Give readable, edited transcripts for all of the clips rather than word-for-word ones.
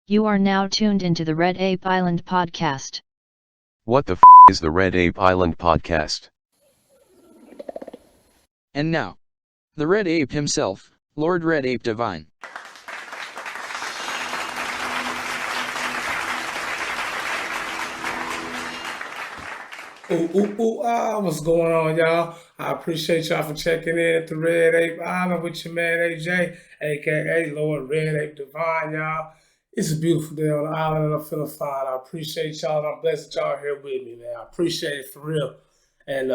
You are now tuned into the Red Ape Island podcast. What the is the Red Ape Island podcast? And now, the Red Ape himself, Lord Red Ape Divine. What's going on, y'all? I appreciate y'all for checking in at the Red Ape Island with your man AJ, aka Lord Red Ape Divine, y'all. It's a beautiful day on the island and I'm feeling fine. I appreciate y'all and I'm blessed that y'all here with me, man. I appreciate it for real. And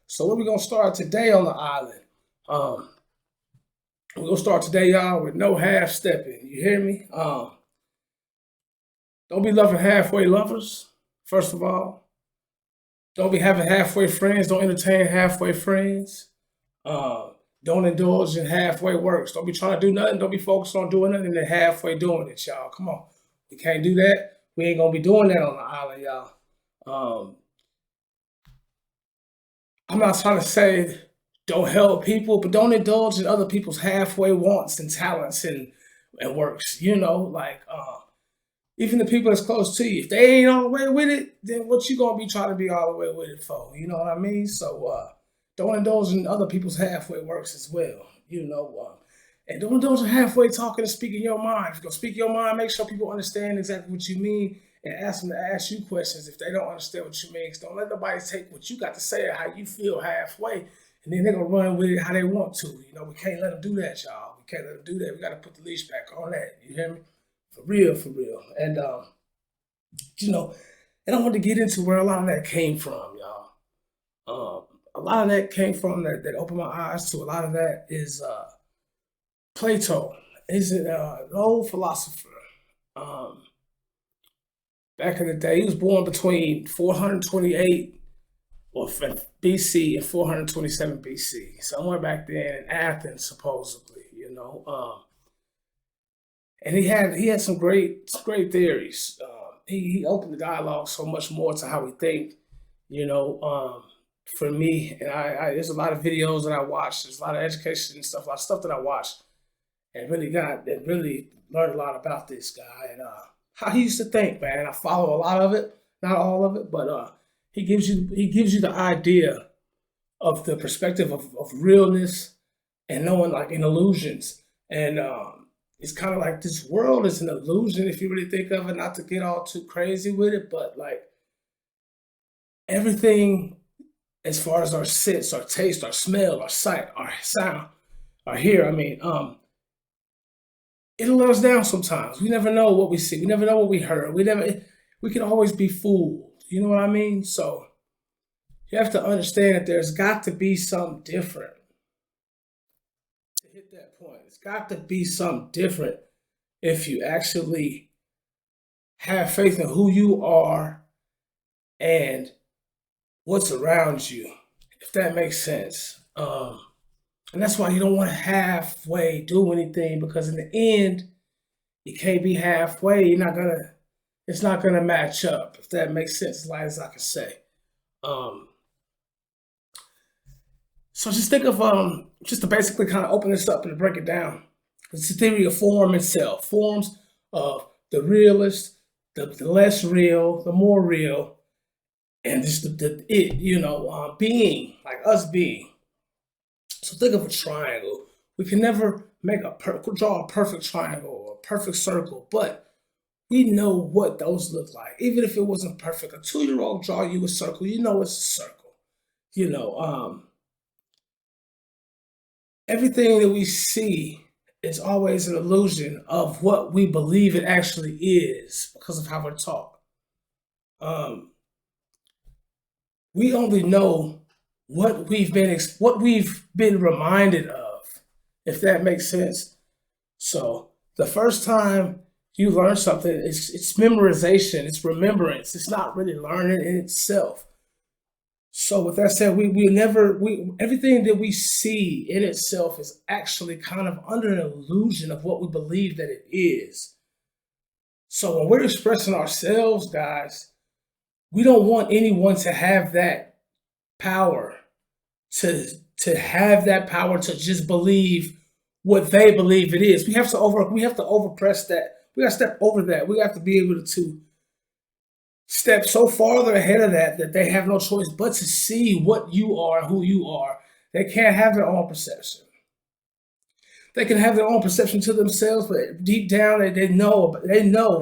so what we gonna start today on the island? We're gonna start today, y'all, with no half-stepping. You hear me? Don't be loving halfway lovers, first of all. Don't be having halfway friends. Don't entertain halfway friends. Don't indulge in halfway works. Don't be trying to do nothing. Don't be focused on doing nothing and then halfway doing it, y'all. Come on. We can't do that. We ain't going to be doing that on the island, y'all. I'm not trying to say don't help people, but don't indulge in other people's halfway wants and talents and works. You know, like even the people that's close to you, if they ain't all the way with it, then what you gonna be trying to be all the way with it for? You know what I mean? So don't indulge in other people's halfway works as well. You know, and don't indulge in halfway talking and speaking your mind. If you're gonna speak your mind, make sure people understand exactly what you mean and ask them to ask you questions if they don't understand what you mean. Don't let nobody take what you got to say or how you feel halfway, and then they're gonna run with it how they want to. You know, we can't let them do that, y'all. We can't let them do that. We gotta put the leash back on that. You hear me? For real, for real. And, you know, and I want to get into where a lot of that came from, y'all. A lot of that came from that opened my eyes to a lot of that is Plato. Is it an old philosopher? Back in the day, he was born between 428 BC and 427 BC, somewhere back then in Athens, supposedly, you know. And he had some great theories. He opened the dialogue so much more to how we think, you know. For me, and I there's a lot of videos that I watched. There's a lot of education and stuff, a lot of stuff that I watched, and really learned a lot about this guy and how he used to think, man. I follow a lot of it, not all of it, but he gives you the idea of the perspective of realness and knowing like in illusions and. It's kind of like this world is an illusion if you really think of it, not to get all too crazy with it, but like everything as far as our sense, our taste, our smell, our sight, our sound, our hear, I mean, it'll let us down sometimes. We never know what we see. We never know what we heard. We can always be fooled. You know what I mean? So you have to understand that there's got to be something different. Hit that point. It's got to be something different if you actually have faith in who you are and what's around you, if that makes sense. And that's why you don't want to halfway do anything, because in the end, you can't be halfway. It's not gonna match up, if that makes sense, as light as I can say. So just think of, just to basically kind of open this up and to break it down. It's the theory of form itself. Forms of the realist, the less real, the more real, and just being, like us being. So think of a triangle. We can never draw a perfect triangle or a perfect circle, but we know what those look like. Even if it wasn't perfect, a 2-year-old draw you a circle, you know it's a circle. You know, everything that we see is always an illusion of what we believe it actually is because of how we're taught. We only know what we've been reminded of, if that makes sense. So the first time you learn something, it's memorization, it's remembrance. It's not really learning in itself. So with that said, everything that we see in itself is actually kind of under an illusion of what we believe that it is. So when we're expressing ourselves, guys, we don't want anyone to have that power, to have that power to just believe what they believe it is. We have to overpress that We got to step over that. We have to be able to step so farther ahead of that they have no choice but to see what you are, who you are. They can't have their own perception. They can have their own perception to themselves, but deep down they know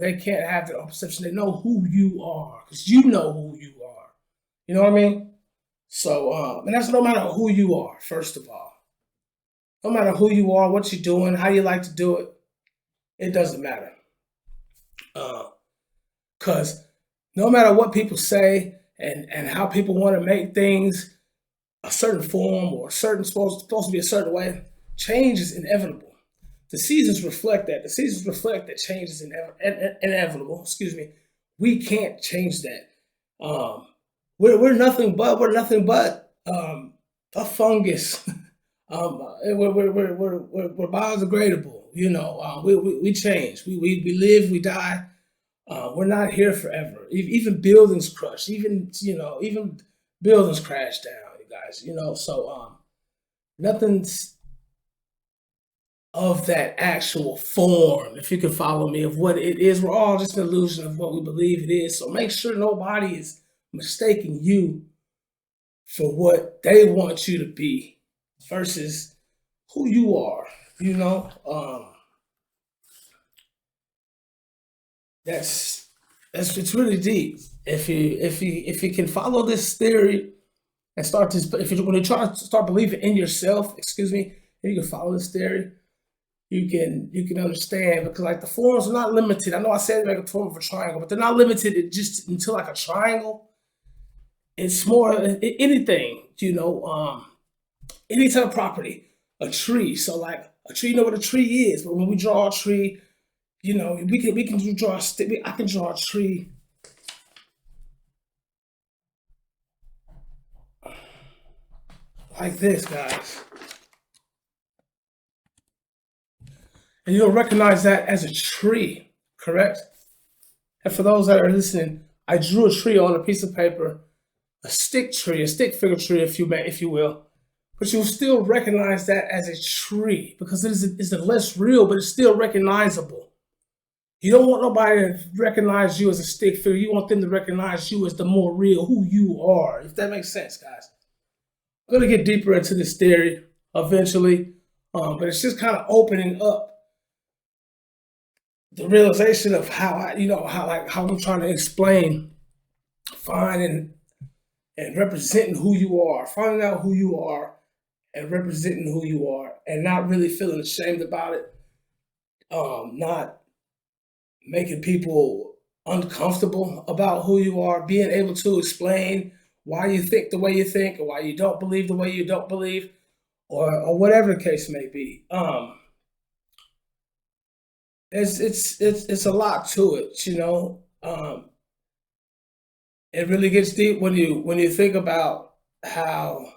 they can't have their own perception. They know who you are because you know who you are. You know what I mean? So, and that's no matter who you are, first of all. No matter who you are, what you're doing, how you like to do it, it doesn't matter. Because no matter what people say and how people want to make things a certain form or supposed to be a certain way, change is inevitable. The seasons reflect that. The seasons reflect that change is inevitable. Excuse me. We can't change that. We're nothing but a fungus. We're biodegradable. You know, we change. We live. We die. We're not here forever. Even buildings crush. Even buildings crash down. You guys. You know. So nothing's of that actual form, if you can follow me, of what it is. We're all just an illusion of what we believe it is. So make sure nobody is mistaking you for what they want you to be versus who you are. You know, it's really deep. If you can follow this theory and when you try to start believing in yourself, excuse me, and you can follow this theory, you can understand, because like the forms are not limited. I know I said like a form of a triangle, but they're not limited just until like a triangle. It's more anything, any type of property, a tree. So like a tree, you know what a tree is, but when we draw a tree, we can draw a stick. I can draw a tree like this, guys. And you'll recognize that as a tree, correct? And for those that are listening, I drew a tree on a piece of paper, a stick figure tree, if you will. But you'll still recognize that as a tree because it's less real, but it's still recognizable. You don't want nobody to recognize you as a stick figure. You want them to recognize you as the more real, who you are, if that makes sense, guys. I'm going to get deeper into this theory eventually, but it's just kind of opening up the realization of how I'm trying to explain, finding and representing who you are, finding out who you are and representing who you are, and not really feeling ashamed about it, not making people uncomfortable about who you are, being able to explain why you think the way you think or why you don't believe the way you don't believe, or whatever the case may be. It's a lot to it, it really gets deep when you think about how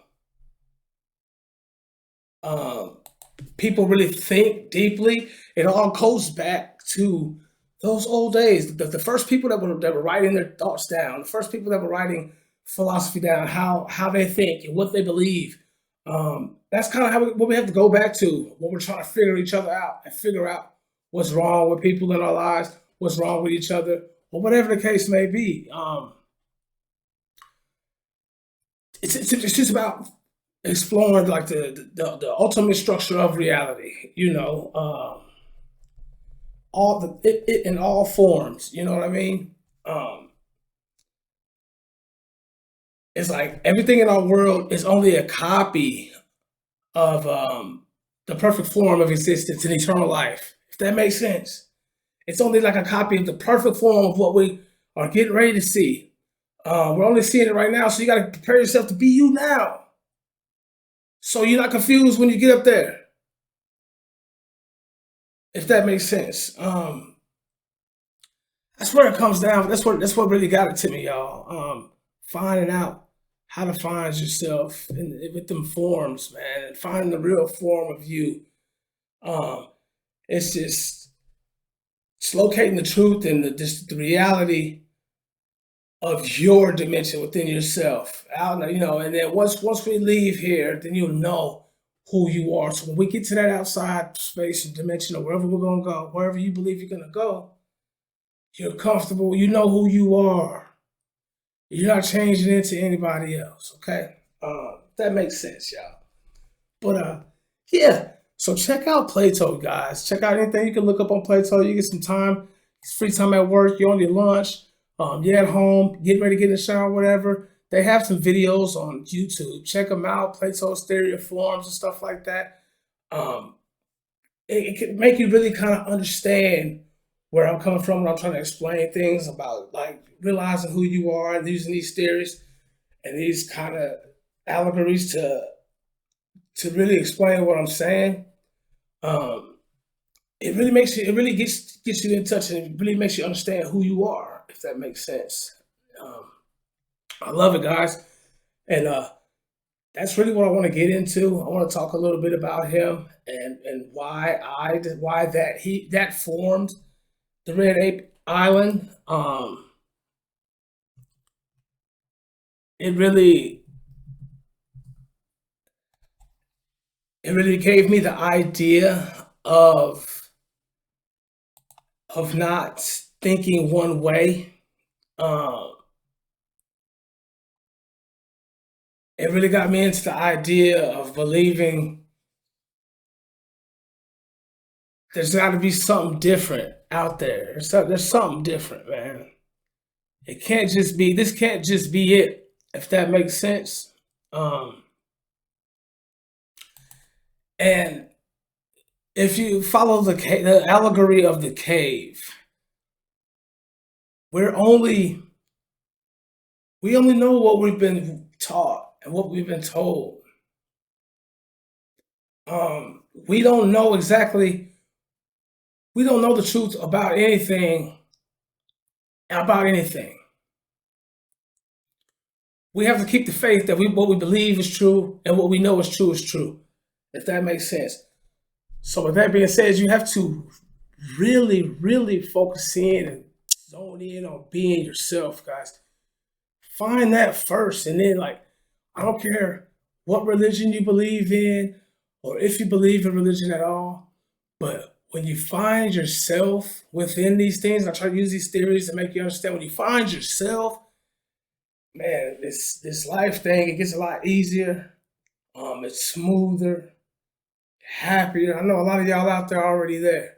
people really think deeply. It all goes back to those old days. The first people that were writing their thoughts down, the first people that were writing philosophy down, how they think and what they believe. That's kind of what we have to go back to when we're trying to figure each other out and figure out what's wrong with people in our lives, what's wrong with each other, or whatever the case may be. It's just about exploring like the ultimate structure of reality, it in all forms. You know what I mean? It's like everything in our world is only a copy of the perfect form of existence in eternal life. If that makes sense, it's only like a copy of the perfect form of what we are getting ready to see. We're only seeing it right now, so you got to prepare yourself to be you now, so you're not confused when you get up there. If that makes sense, that's where it comes down. That's what really got it to me, y'all. Finding out how to find yourself with them forms, man, and finding the real form of you. It's locating the truth and the reality of your dimension within yourself. And then once we leave here, then you'll know who you are. So when we get to that outside space and dimension or wherever we're going to go, wherever you believe you're going to go, you're comfortable. You know who you are. You're not changing into anybody else, okay? That makes sense, y'all. But yeah, so check out Plato, guys. Check out anything you can look up on Plato. You get some time, it's free time at work, you're on your lunch, you're at home, getting ready to get in the shower, whatever. They have some videos on YouTube. Check them out, Plato's theory of forms and stuff like that. It can make you really kind of understand where I'm coming from when I'm trying to explain things about like realizing who you are and using these theories and these kind of allegories to really explain what I'm saying. It really gets you in touch, and it really makes you understand who you are, if that makes sense. I love it, guys. And that's really what I want to get into. I want to talk a little bit about him and why that formed the Red Ape Island. It really gave me the idea of not thinking one way. It really got me into the idea of believing there's got to be something different out there. There's something different, man. This can't just be it, if that makes sense. And if you follow the allegory of the cave, we only know what we've been taught and what we've been told. We don't know exactly. We don't know the truth about anything. We have to keep the faith that what we believe is true and what we know is true, if that makes sense. So with that being said, you have to really, really focus in and zone in on being yourself, guys. Find that first, and then I don't care what religion you believe in or if you believe in religion at all, but when you find yourself within these things, and I try to use these theories to make you understand, when you find yourself, man, this life thing, it gets a lot easier. It's smoother, happier. I know a lot of y'all out there are already there.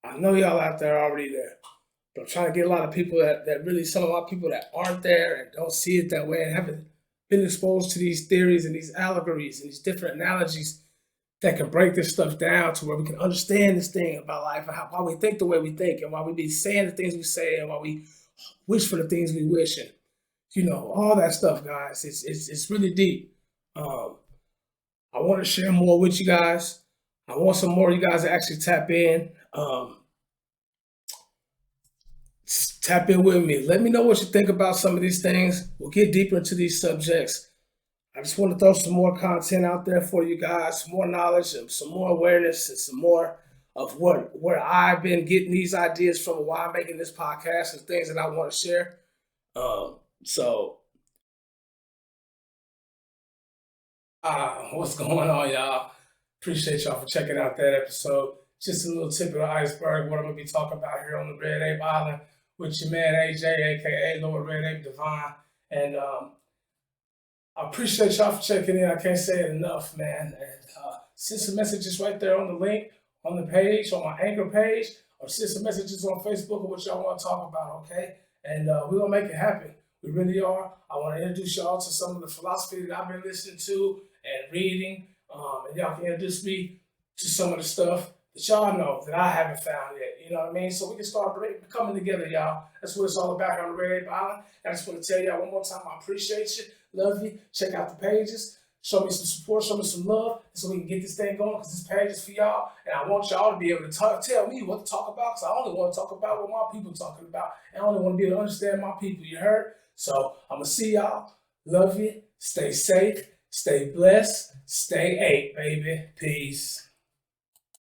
But I'm trying to get a lot of people that really, some of my people that aren't there and don't see it that way and haven't been exposed to these theories and these allegories and these different analogies that can break this stuff down to where we can understand this thing about life and why we think the way we think and why we be saying the things we say and why we wish for the things we wish, and all that stuff, guys. It's really deep. I want to share more with you guys. I want some more of you guys to actually tap in. Tap in with me. Let me know what you think about some of these things. We'll get deeper into these subjects. I just want to throw some more content out there for you guys, some more knowledge and some more awareness and some more of where I've been getting these ideas from, why I'm making this podcast and things that I want to share. What's going on, y'all? Appreciate y'all for checking out that episode. Just a little tip of the iceberg, what I'm going to be talking about here on the Red Ape Island with your man AJ, aka Lord Red Ape Divine. And I appreciate y'all for checking in. I can't say it enough, man. And send some messages right there on the link, on the page, on my Anchor page, or send some messages on Facebook of what y'all want to talk about, okay? And we're going to make it happen. We really are. I want to introduce y'all to some of the philosophy that I've been listening to and reading. And y'all can introduce me to some of the stuff that y'all know that I haven't found yet. You know what I mean? So we can start coming together, y'all. That's what it's all about here on the Red Ape Island. I just want to tell y'all one more time, I appreciate you. Love you. Check out the pages. Show me some support. Show me some love so we can get this thing going, because this page is for y'all. And I want y'all to be able to tell me what to talk about, because I only want to talk about what my people talking about. And I only want to be able to understand my people. You heard? So I'm going to see y'all. Love you. Stay safe. Stay blessed. Stay ape, baby. Peace.